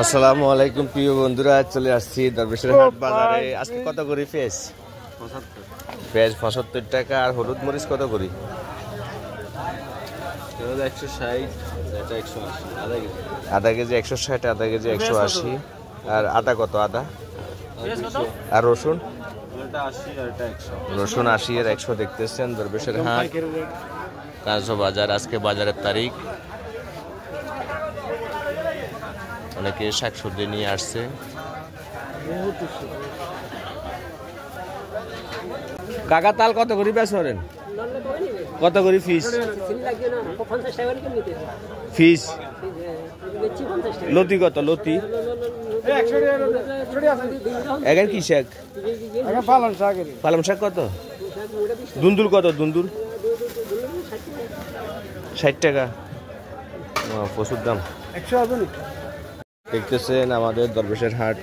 আসসালামু আলাইকুম প্রিয় বন্ধুরা, চলে আসছি দরবেশের হাট বাজারে। আজকে কত করে পেঁয়াজ? 75 টাকা। আর হলুদ মরিচ কত করে? 160, এটা 180, আধা কেজি 160, আধা কেজি 180। আর আদা কত? আদা আর রসুন? এটা 80 আর এটা 100। রসুন 80 আর 100 দেখতেছেন দরবেশের হাট কাঁচা বাজার। আজকে বাজারের তারিখ। অনেকে শাকসবজি নিয়ে আসছে। কাকা তাল কত করে বেচেন? কত করে ফিস? ফিস লতি কত? লতি এগার কি শাক? পালং শাক কত? দুন্দুল কত? দুন্দুল 60 টাকা। প্রচুর দাম। দেখতেছেন আমাদের দরবেশের হাট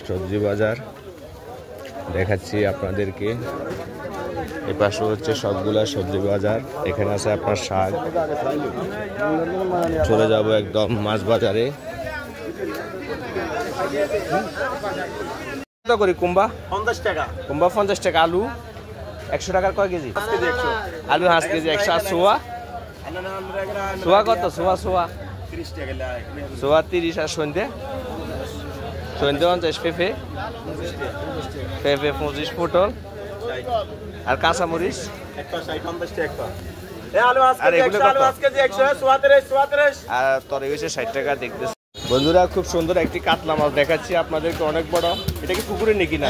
সবজি বাজার দেখাচ্ছি আপনাদেরকে। এই পাশে হচ্ছে সবগুলা সবজি বাজার। এখানে আছে আপনার শাক। চলে যাব একদম মাছ বাজারে। কত করে কুম্বা? 50 টাকা। কুম্বা 50 টাকা। আলু 100 টাকার কয় কেজি? আলু 5 কেজি 100। আর সোয়া? সোয়া কত? সোয়া সোয়া 30 টাকা। সোয়া 30। আর সন্ধ্যে? সন্ধ্যে 50। পেঁপে? পেঁপে 25। পটল আর কাঁচামরিচ? 150 টাকা। আলু আর এগুলো কত? 134। আর তরে হয়েছে 60 টাকা। দেখতেছি বন্ধুরা, খুব সুন্দর একটি কাতলা মাছ দেখাচ্ছি আপনাদেরকে, অনেক বড়। এটা কি পুকুরে নাকি? না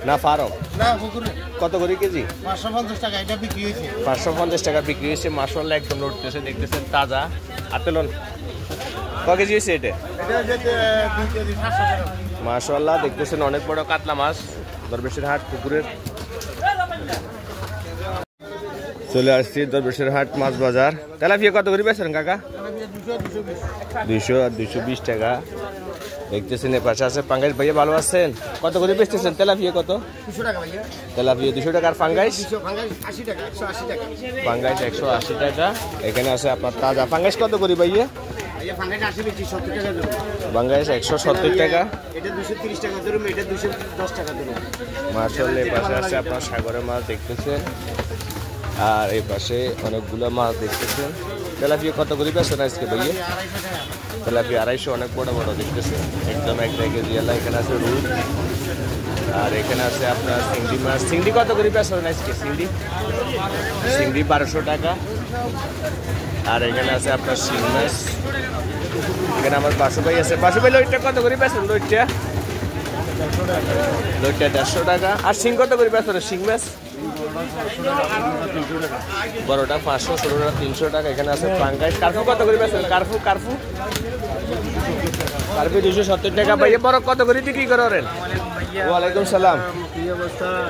না ফার্ম। কত করে কেজি? 550 টাকা। এটা বিক্রি হয়েছে 550 টাকা বিক্রি হয়েছে। মাশাআল্লাহ একদম লড়তেছে, দেখতেছেন তাজা। আতেলন ক কেজি হয়েছে এটা? মাশাআল্লাহ দেখতেছেন অনেক বড় কাতলা মাছ দরবেশের হাট পুকুরের। চলে আসছি দরবেশের হাট মাছ বাজার। তেলাপিয়া কত করে বেচেন কাকা? 200 আর 220 টাকা। দেখতেছেন এ পাশে আছে পাঙ্গাইশ। ভাইয়া ভালো আছেন? কত করে বেচতেছেন তেলাপিয়া? কত? 200 টাকা ভাইয়া। তেলাপিয়া 200 টাকা। আর পাঙ্গাইশ? 80 টাকা, 180 টাকা। পাঙ্গাইশ 180 টাকা। এখানে আছে আপনার তাজা পাঙ্গাইশ। কত করে ভাইয়া? ভাইয়া পাঙ্গাইশ 80 বেচি 70 টাকা ধরুন। পাঙ্গাইশ 170 টাকা। এটা 230 টাকা ধরুন, এটা 210 টাকা ধরুন। মাশাআল্লাহ এই পাশে আছে আপনার সাগরের মাছ দেখতেছেন। আর এই পাশে অনেকগুলো মাছ দেখতেছেন। তেলাপিয়া কত করে বেচেন আজকে ভাইয়া? 250 টাকা। তেলাপিয়া 250। অনেক বড় বড় দেখতেছেন, একদম 1 কেজি। এখানে আছে রুই। আর এখানে আছে আপনার চিংড়ি মাছ। চিংড়ি কত করে বেচেন আজকে? চিংড়ি 1200 টাকা। আর এখানে আছে আপনার শিং মাছ। এখানে আমার বাসু ভাই আছে। বাসু ভাই লইটটা কত করে বেচেন? লইটটা 150 টাকা। আর শিং কত করে বেচেন? শিং মাছ বড়টা 500, ছোটটা 300 টাকা। এখানে আছে পাঙ্গাইশ। কার্ফু কত করে বেচেন? কার্ফু 270 টাকা। ভাইয়া বড় কত করে বিক্রি করেন? ওয়ালাইকুম সালাম।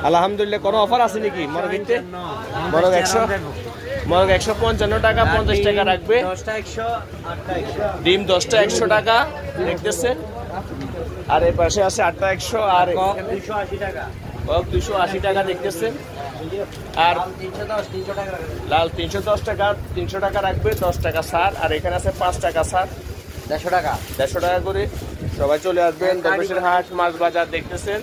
আলহামদুলিল্লাহ। কোনো অফার আছে নাকি মরগিতে? মরগ 155 টাকা। 50 টাকা রাখবে। ডিম 10টা 100 টাকা। দেখতেছে। আর এই পাশে আছে 8টা 100। আর 280 টাকা। 280 টাকা দেখতেছেন। আর লাল 310 টাকা। 300 টাকা রাখবে। 10 টাকা ছাড়। আর এখানে আছে 5 টাকা ছাড়। 150 টাকা। 150 টাকা করে। সবাই চলে আসবেন দরবেশের হাট মাছ বাজার দেখতেছেন।